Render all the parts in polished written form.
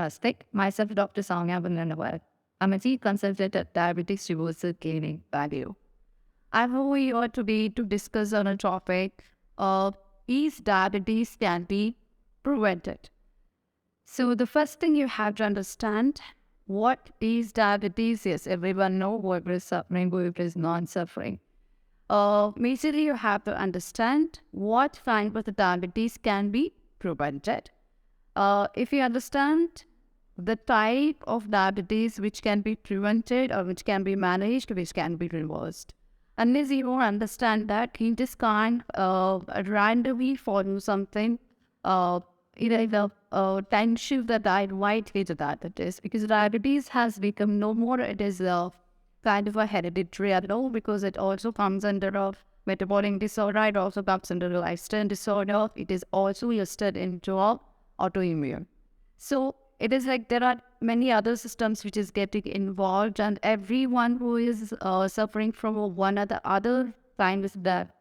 fantastic. Myself, Dr. Soumya Vandanawar. I'm a chief consultant at Diabetes Reversal Clinic, Value. I'm over here today to discuss on a topic of is diabetes can be prevented. So the first thing you have to understand what is diabetes. Yes, everyone know who is suffering, who is non-suffering. Basically, you have to understand what kind of diabetes can be prevented. If you understand the type of diabetes which can be prevented or which can be managed, which can be reversed. Unless you don't understand that, you just can't randomly follow something, either the time shift that I invite you to diabetes, because diabetes has become no more, it is a kind of a hereditary at all, because it also comes under a metabolic disorder, it also comes under a lifestyle disorder, it is also listed into a autoimmune. So it is like there are many other systems which is getting involved, and everyone who is suffering from one or the other kind of that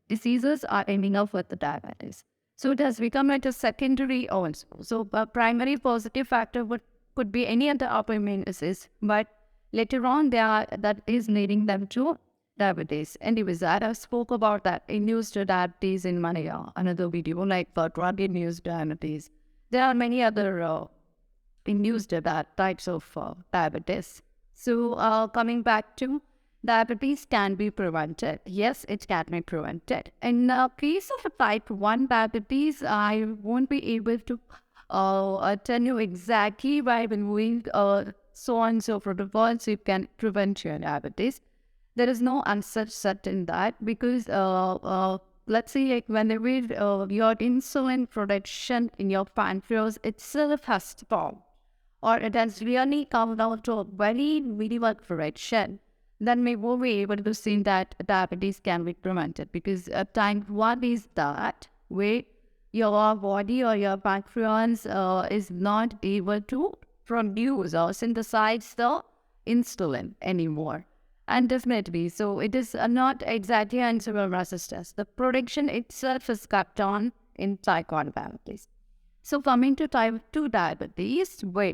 diseases are ending up with the diabetes. So it has become like a secondary also. So a primary positive factor could be any other autoimmune disease, but later on that is leading them to diabetes. Anyways, that I spoke about that induced diabetes in my another video, like drug-induced diabetes. There are many other induced types of diabetes. So coming back to diabetes can be prevented. Yes, it can be prevented. In the case of type 1 diabetes, I won't be able to tell you exactly by removing so on and so protocols you can prevent your diabetes. There is no answer set in that, because let's say like whenever your insulin production in your pancreas itself has stopped, or it has really come down to a very minimal correction, then we will be able to see that diabetes can be prevented. Because type 1 is that where your body or your pancreas is not able to produce or synthesize the insulin anymore. And definitely, so it is not exactly insulin resistance. The production itself is cut down in type 1 diabetes. So coming to type 2 diabetes, where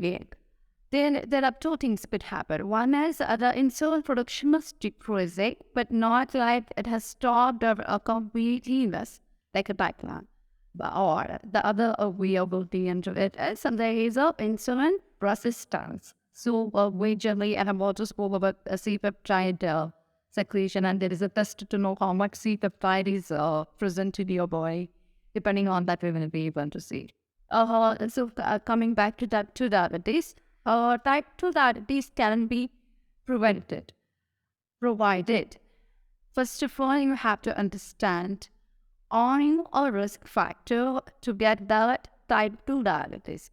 then there are two things could happen. One is the insulin production is decreasing, but not like it has stopped or completely less, like a type 1. Or the other variability into it is there is a insulin resistance. So we generally, and I've also spoke about a C-peptide secretion, and there is a test to know how much C-peptide is present in your body. Depending on that, we will be able to see. So coming back to type 2 diabetes, type 2 diabetes can be prevented, provided, first of all, you have to understand, are you a risk factor to get that type 2 diabetes?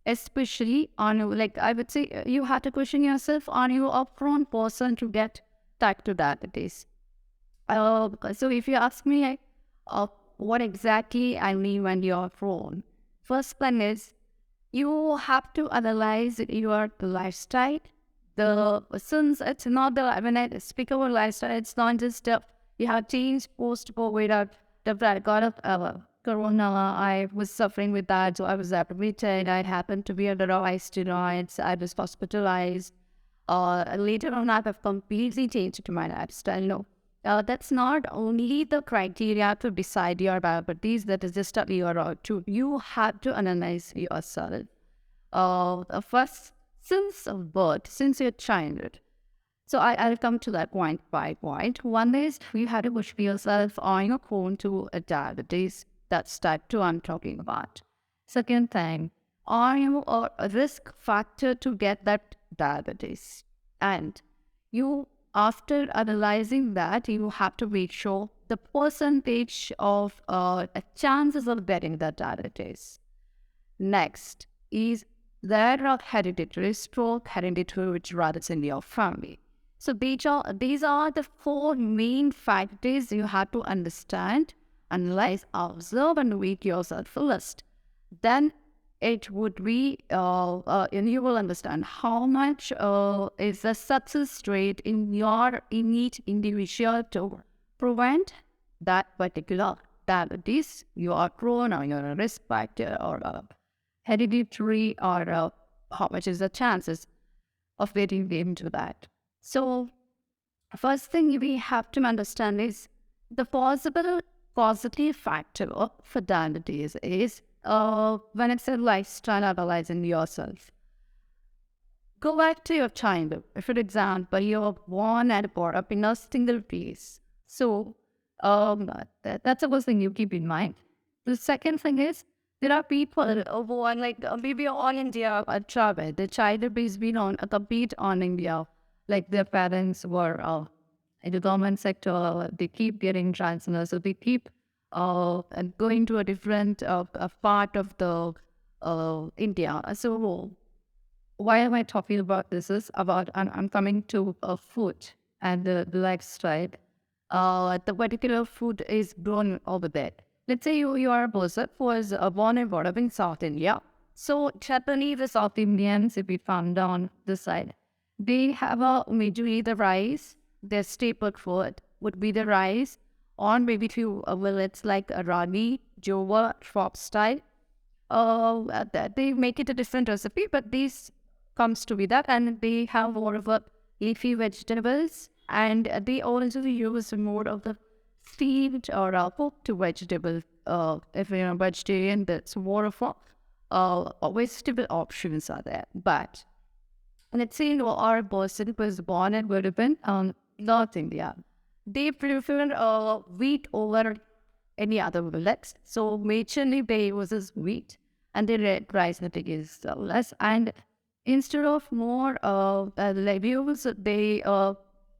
Especially on, like I would say, you have to question yourself, are you a prone person to get type 2 diabetes? So if you ask me what exactly I mean when you're prone, first thing is you have to analyze your lifestyle. Since it's not when I speak about lifestyle, it's not just you have changed post-COVID. I got corona, I was suffering with that, so I was admitted. I happened to be under steroids. I was hospitalized. Later on, I have completely changed my lifestyle. No, that's not only the criteria to decide your diabetes. That is just a year or two. You have to analyze yourself. First, since birth, since your childhood. So I'll come to that point by point. One is you have to push yourself, are you prone to a diabetes? That's type 2 I'm talking about. Second thing, are you a risk factor to get that diabetes? And you, after analyzing that, you have to make sure the percentage of chances of getting that diabetes. Next is there are hereditary stroke, hereditary which runs in your family. So these are the four main factors you have to understand, analyze, observe, and make yourself a list. Then it would be, and you will understand how much is the success rate in your innate individual to prevent that particular diabetes you are prone, or you're a risk factor, or hereditary, or how much is the chances of getting into that. So first thing we have to understand is the possible positive factor for diabetes is when it's a lifestyle analyzing yourself. Go back to your childhood. For example, you were born and brought up in a single place. So that's the first thing you keep in mind. The second thing is there are people who are like maybe all India travel. The child is been on a complete on India. Like their parents were in the government sector. They keep getting transferred, so they keep and going to a different part of the India. So why am I talking about this? Is about I'm coming to food and the lifestyle. The particular food is grown over there. Let's say you are a person who was born and brought up in South India. So generally the South Indians, if we found on this side, they have a majorly the rice. Their staple food would be the rice, or maybe few millets like a ragi, jova, shop style. They make it a different recipe, but these comes to be that, and they have more of a leafy vegetables, and they also use more of the steamed or cooked vegetable. If you're a vegetarian, that's more of a vegetable options are there. But let's say our person was born and would have been North India. They prefer wheat over any other millets. So majorly they uses wheat, and the red rice that is less. And instead of more legumes,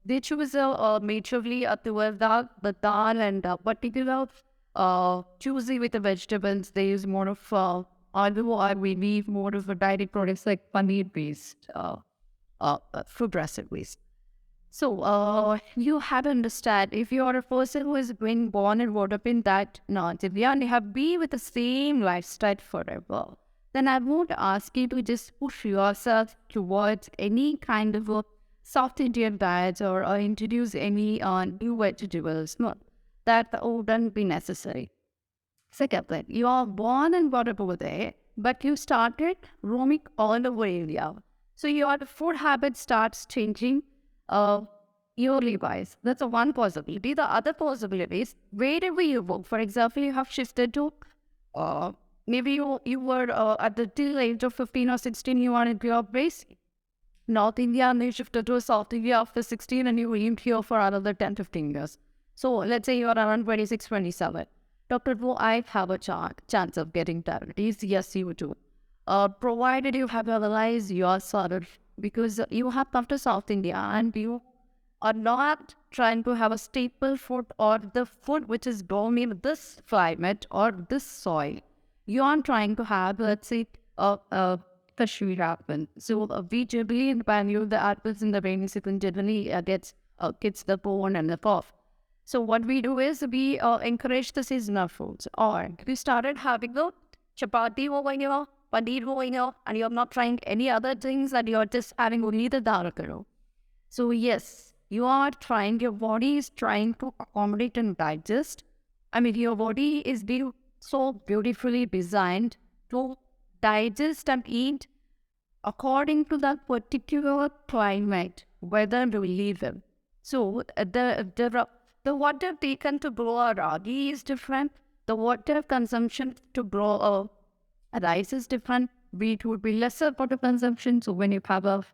they choose majorly towards the dal and particular choosy with the vegetables. They use more of aloo, or we need more of a dairy products like paneer based food recipes. So you have to understand, if you are a person who has been born and brought up in that North India and you have been with the same lifestyle forever, then I won't ask you to just push yourself towards any kind of a South Indian diet or introduce any new vegetables. No, that wouldn't be necessary. Second thing, you are born and brought up over there, but you started roaming all over India. So your food habit starts changing yearly wise. That's a one possibility. The other possibility is wherever you work. For example, you have shifted to maybe you were at the till age of 15 or 16, you are in your place. North India, and you shifted to South India after 16 and you lived here for another 10, 15 years. So let's say you are around 26, 27. Doctor, do I have a chance of getting diabetes? Yes, you do. Provided you have analyzed yourself, because you have come to South India and you are not trying to have a staple food or the food which is grown in this climate or this soil. You are trying to have, let's say, Kashmir apple. So we generally in Bangalore, the apples in the rainy season generally gets the bone and the cough. So what we do is we encourage the seasonal foods. Or we started having the chapati over here, paneer over here, and you're not trying any other things, and you're just having only the dal karo. So yes, you are trying, your body is trying to accommodate and digest. I mean, your body is being so beautifully designed to digest and eat according to that particular climate, whether you live in. So the water taken to grow a ragi is different. The water consumption to grow a rice is different. Wheat would be lesser water consumption. So when you have a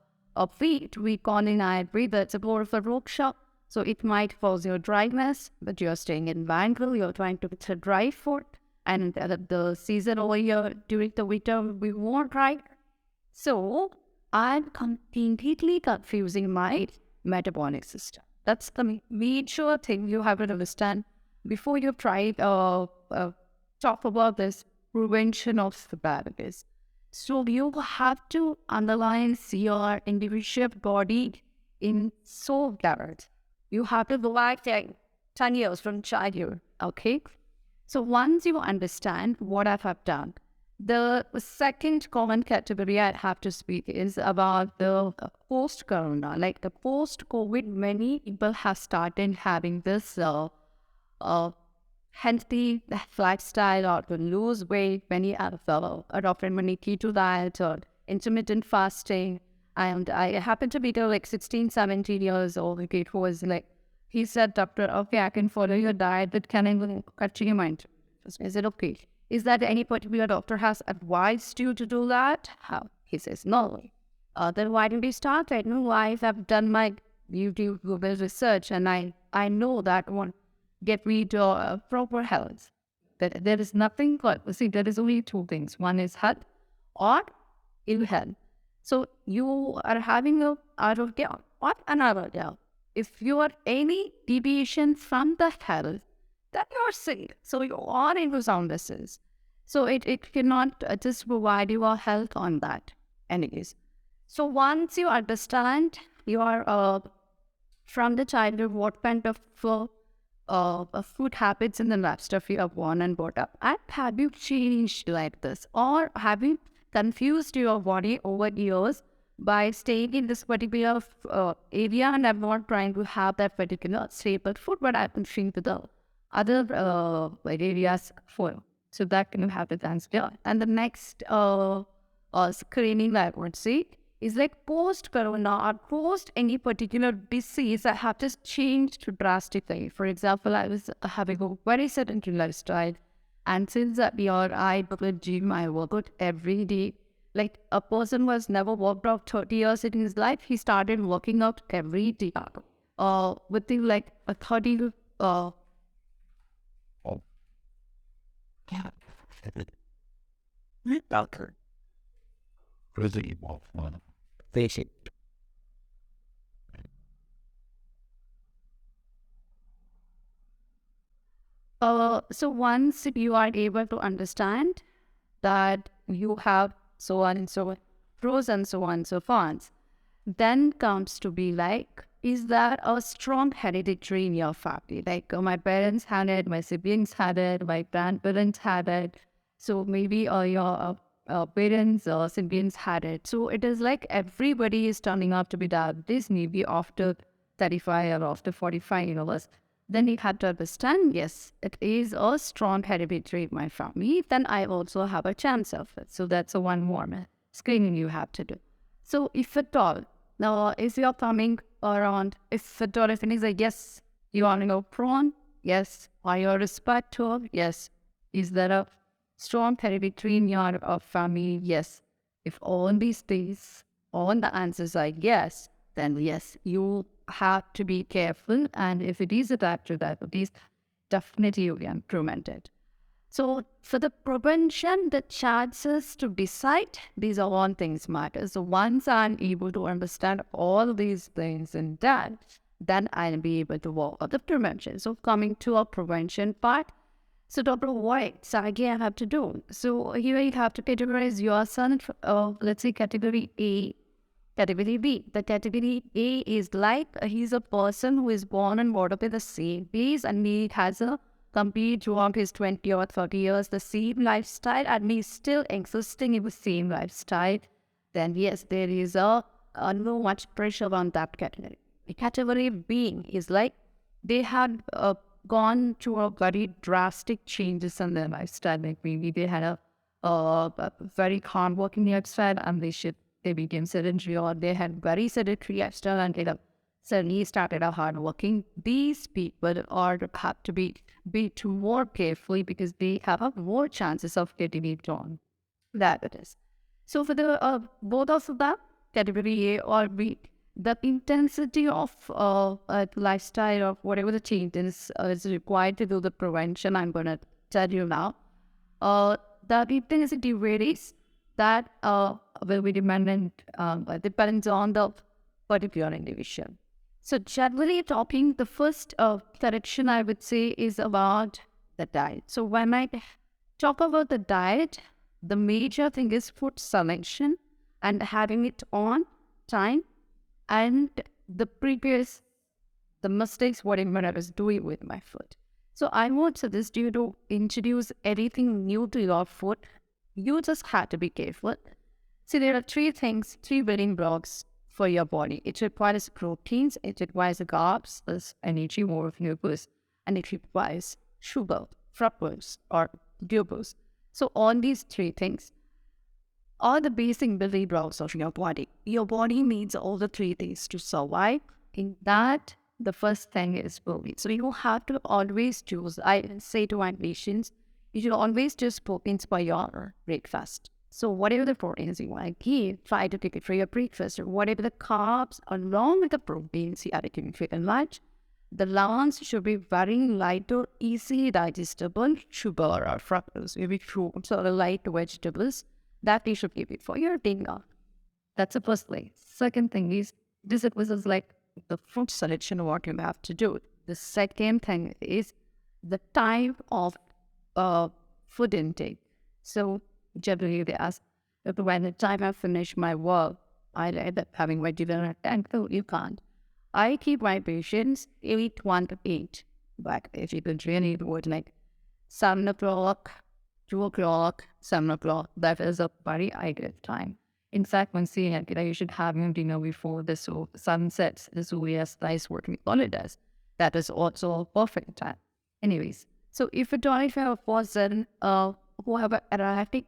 wheat, we call in Ayurveda, it's a more of a roksha. So it might cause your dryness, but you're staying in Bangalore, you're trying to get a dry food. And the season over here during the winter will be more dry. So I'm completely confusing my metabolic system. That's the major thing you have to understand before you try talk about this prevention of diabetes. So you have to analyze your individual body in so depth. You have to go back 10 years from childhood, okay? So once you understand what I have done, the second common category I have to speak is about the post-corona. Like the post-COVID, many people have started having this healthy lifestyle or to lose weight. Many have adopted many keto diets or intermittent fasting. And I happened to be there like 16, 17 years old. Okay, it was like, he said, doctor, okay, I can follow your diet, but can I cut your mind? I said, okay. Is that any particular doctor has advised you to do that? How? He says, no. Then why didn't you start it? No, I have done my YouTube Google research, and I know that won't get me to proper health. That there is nothing called, see, there is only two things. One is health or ill health. So you are having a arogya or anarogya. If you are any deviation from the health, then you are sick. So you are into soundnesses. So it cannot just provide you a health on that. Anyways. So once you understand your from the childhood what kind of food habits and the lifestyle you have born and brought up, and have you changed like this, or have you confused your body over years by staying in this particular area, and I'm not trying to have that particular staple food, but I'm pushing to the other areas for. So that can happen as well. And the next screening I would say is like post-corona or post any particular disease that have just changed drastically. For example, I was having a very sedentary lifestyle, and since that year, I go to gym, I work out every day. Like a person who has never worked out 30 years in his life, he started working out every day. Within like a 30 doctor. Really one. Basic. So once you are able to understand that you have so on and so on, pros and so on and so forth, then comes to be like, is there a strong hereditary in your family? Like my parents had it, my siblings had it, my grandparents had it. So maybe your parents or siblings had it. So it is like everybody is turning out to be diabetes maybe after 35 or after 45 years. Then you have to understand, yes, it is a strong hereditary in my family. Then I also have a chance of it. So that's a one more screening you have to do. So if at all, now if you're coming around, if at all, if it is like, yes, you are no prone, yes, are you respectful, yes, is there a strong hereditary in your family, yes. If all these things, all the answers are yes, then yes, you have to be careful. And if it is a type 2 diabetes, definitely you can prevent it. So for the prevention, the chances to decide, these are all things matter. So once I'm able to understand all these things in depth, then I'll be able to work on the prevention. So coming to our prevention part, so Dr. What Sagi I have to do? So here you have to categorize your son, let's say category A, category B. The category A is like he's a person who is born and brought up in the same place, and he has a complete throughout his 20 or 30 years the same lifestyle, and he's still existing in the same lifestyle. Then yes, there is a no much pressure on that category. The category B is like they had gone through a very drastic changes in their lifestyle. Like maybe they had a very hard-working lifestyle, and they became sedentary, or they had very sedentary lifestyle and they suddenly started a hard-working. These people have to be more carefully because they have more chances of getting it on. That it is. So for the both of them, category A or B, the intensity of lifestyle or whatever the change is required to do the prevention, I'm going to tell you now. The intensity varies. That will be dependent, depends on the particular individual. So generally talking, the first correction I would say is about the diet. So when I talk about the diet, the major thing is food selection and having it on time, and the mistakes whatever I was doing with my food. So I would suggest you to introduce anything new to your food. You just have to be careful. See, there are three building blocks for your body. It requires proteins, it requires carbs, plus energy, more of glucose, and it requires sugar, fructose, or glucose. So all these three things, are the basic building blocks of your body. Your body needs all the three things to survive. In that, the first thing is protein. So you have to always choose. I say to my patients, you should always choose proteins for your breakfast. So whatever the proteins you want to give, try to take it for your breakfast. Or whatever the carbs along with the proteins you are taking for your lunch, the lunch should be very light or easily digestible sugar or fructose, maybe fruits or light vegetables that you should give it for your dinner. That's the first thing. Second thing is, this is like the food selection, what you have to do. The second thing is the type of food intake. So generally they ask, if by the time I finish my work, I end up having my dinner at 10. No, you can't. I keep my patients eat 1 to 8. But if you could really do it like 7 o'clock, 2 o'clock, 7 o'clock, that is a very ideal time. In fact, when seeing it, you should have your dinner before the sun sets. The Surya nice working holidays. That is also a perfect time. Anyways, so if you don't have a person who have erratic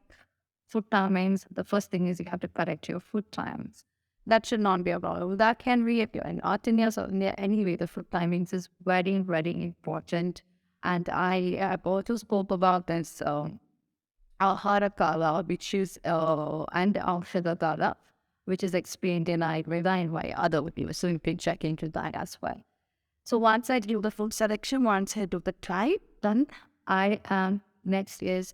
food timings, the first thing is you have to correct your food times. That should not be a problem. That can be if you're in North India, so India, anyway, the food timings is very, very important. And I have also spoke about this Ahara Kala, which is, and Aushadha Kala, which is explained in Ayurveda and by other videos. So you can check into that as well. So once I do the food selection, once I do the type, then I next is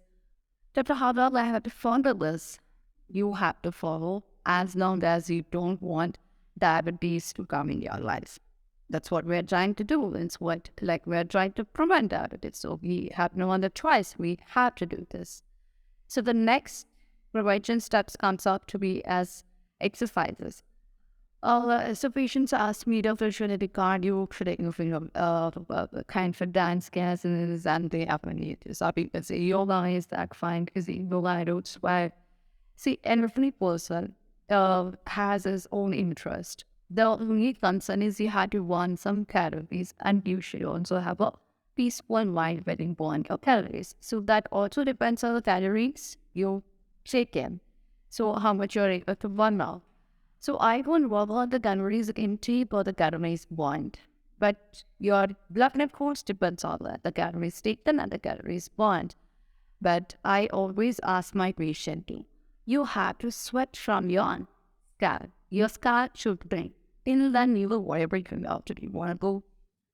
Dr. How I have to follow this. You have to follow as long as you don't want diabetes to come in your life. That's what we're trying to do. It's what we're trying to prevent diabetes. So we have no other choice. We have to do this. So the next prevention steps comes up to be as exercises. So patients ask me, Dr. should I do cardio, should I do kind of dance classes, and they have any. So people say yoga is that fine because yoga I don't sweat. See, every person has his own interest. The only concern is you have to burn some calories, and you should also have a peaceful mind when you burn your calories. So that also depends on the calories you take in. So how much you're able to burn out. So I won't work on the calories intake or the calories burned. But your blood glucose depends on that, the calories taken and the calories burned. But I always ask my patient to, you have to sweat from your scalp. Your scalp should drink. Till then, you will whatever you can after you want to go.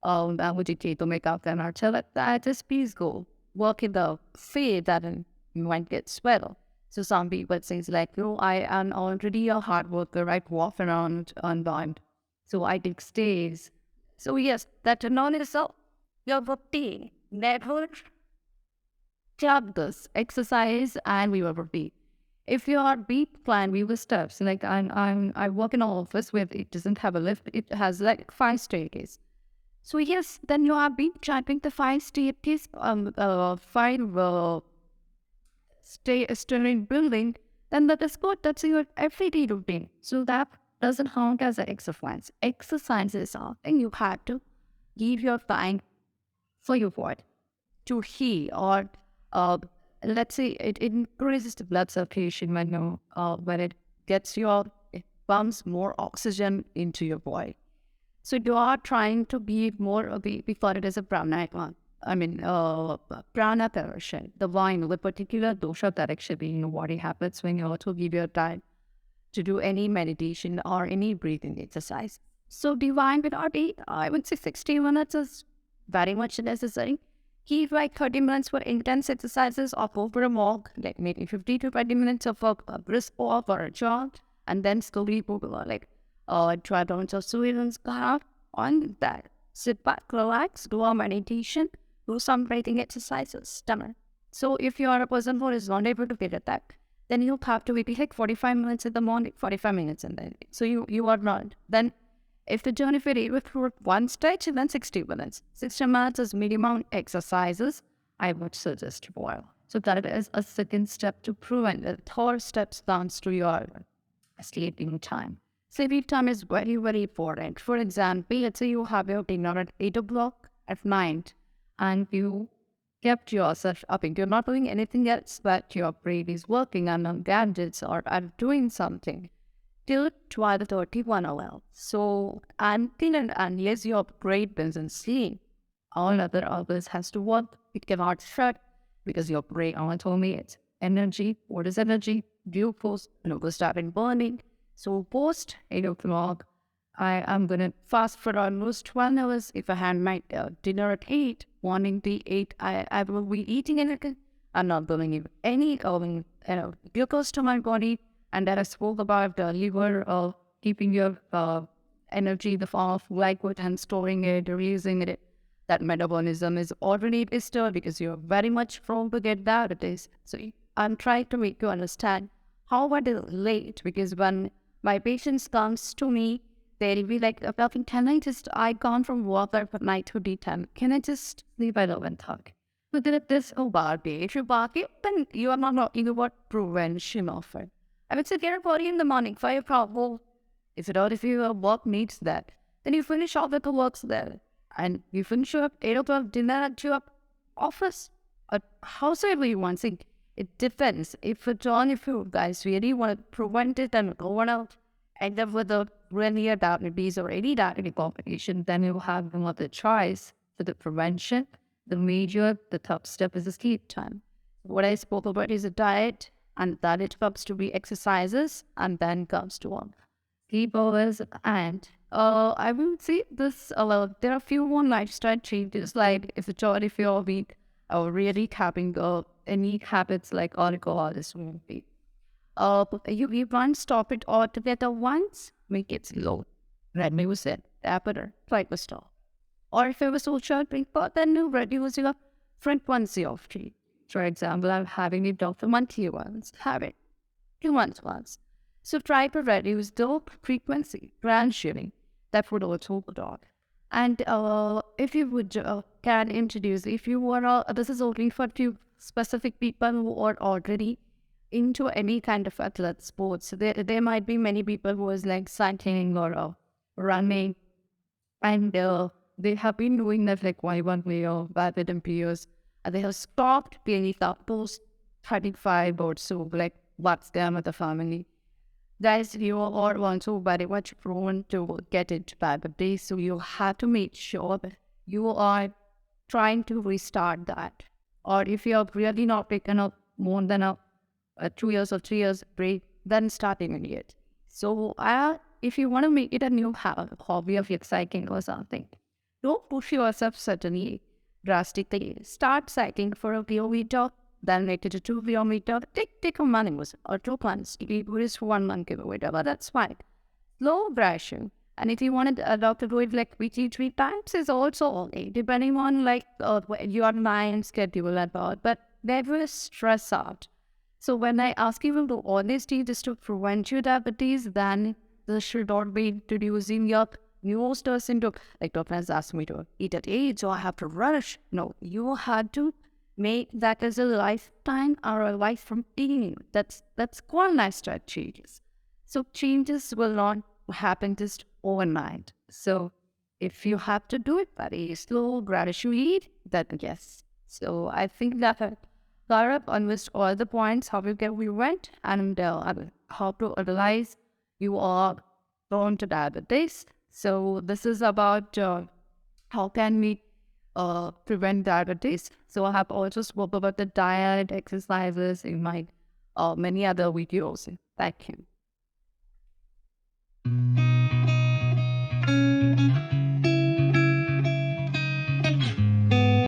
Would you take the makeup and I'll tell it that just please go. Work in the field that you might get sweat. So some people say like, no, I am already a hard worker. I walk around unbound. So I take stays. So yes, that non is so your routine. Never club this exercise and we will repeat. If your beat plan, we will steps. Like I work in an office where it doesn't have a lift. It has like 5 staircases. So yes, then you have been climbing the 5 staircase, 5 story building. Then that is good. That's your everyday routine. So that doesn't count as an exercise. Exercise is something you have to give your time for your body to heal, or let's say it increases the blood circulation when it it pumps more oxygen into your body. So you are trying to be more, we call it as a prana. Prana direction, the wine, the particular dosha direction in your body happens when you also give your time to do any meditation or any breathing exercise. So divine body, I would say 60 minutes is very much necessary. Keep like 30 minutes for intense exercises or go for a walk, like maybe 50 to 20 minutes of a brisk walk or a jog, and then slowly go try to just Sweden's on that. Sit back, relax, do a meditation, do some breathing exercises, stomach. So if you are a person who is not able to get at that, then you have to maybe like 45 minutes in the morning, 45 minutes in the evening. So you are not. Then if the journey for able to one stretch, then 60 minutes. 60 minutes is minimum exercises I would suggest for. So that is a second step to prevent. The third step comes to your sleeping time. Sleeping time is very, very important. For example, let's say you have your dinner at 8 o'clock at night and you kept yourself up. You're not doing anything else, but your brain is working on gadgets or are doing something till 12:31 hours. So until and unless your brain doesn't sleep, all other hours has to work. It cannot shut because your brain told me it's energy. What is energy? Glucose. Glucose started burning. So post 8 o'clock, I am gonna fast for almost 12 hours. If I had my dinner at 8, morning tea 8, I will be eating anything. I'm not going to any glucose to my body. And then I spoke about the liver keeping your energy, the form of glycogen and storing it, releasing it. That metabolism is already disturbed because you're very much prone to get diabetes. So I'm trying to make you understand how I relate, because when my patients comes to me, they'll be like, "Doctor, can I just, I gone from work at night to D10. Can I just sleep at 11:30?" But then at this, oh, Barbie, if you bargain, then you are not talking about prevention of it. I would say get a body in the morning for your problem. If your work needs that, then you finish off with the works there. And you finish your 8 o'clock dinner at your office or howsoever you want. See, it depends. If you guys really want to prevent it and go on end up with a really diabetes or any diabetic complication, then you have no other choice for the prevention. The top step is the sleep time. What I spoke about is a diet, and then it comes to be exercises, and then comes to sleep hours. And I will say this, there are a few more lifestyle changes, like if you're weak or really having any habits like alcoholism, you want to stop it altogether once, make it slow. Reduce it, better, try to stop. Or if you're a social drinker, then you reduce your frequency of tea. For example, I'm having it down for monthly once, have it 2 months once. So try to reduce the frequency gradually. That would also help. And if you would can introduce, if you want to, this is only for few specific people who are already into any kind of athlete sports. There might be many people who is like cycling or running, and they have been doing that like 1 year or badminton players, and they have stopped playing up post 35 or so, like what's them with the family. Guys, you are also very much prone to get into diabetes, so you have to make sure that you are trying to restart that. Or if you are really not taken up more than a 2 years or 3 years break, then starting it. So if you want to make it a new hobby of your cycling or something, don't push yourself certainly drastically. Start cycling for a kilometer, then make it a 2 kilometer. Take a month or 2 months. If you do this for 1 month kilometer, but that's fine. Slow progression. And if you want to adopt to do it like weekly 3 times, is also okay, depending on like your mind schedule and all. But never stress out. So when I ask you to do all these things to prevent your diabetes, then this should not be introducing your new stress into, like doctor has asked me to eat at 8, so I have to rush. No, you had to make that as a lifetime or a life from eating. That's called lifestyle changes. So changes will not happen just overnight. So if you have to do it very slow, gradually, then yes. So I think that Gaurav almost all the points how we went, and how to analyze you are prone to diabetes. So this is about how can we prevent diabetes. So I have also spoke about the diet, exercises in my many other videos. Thank you.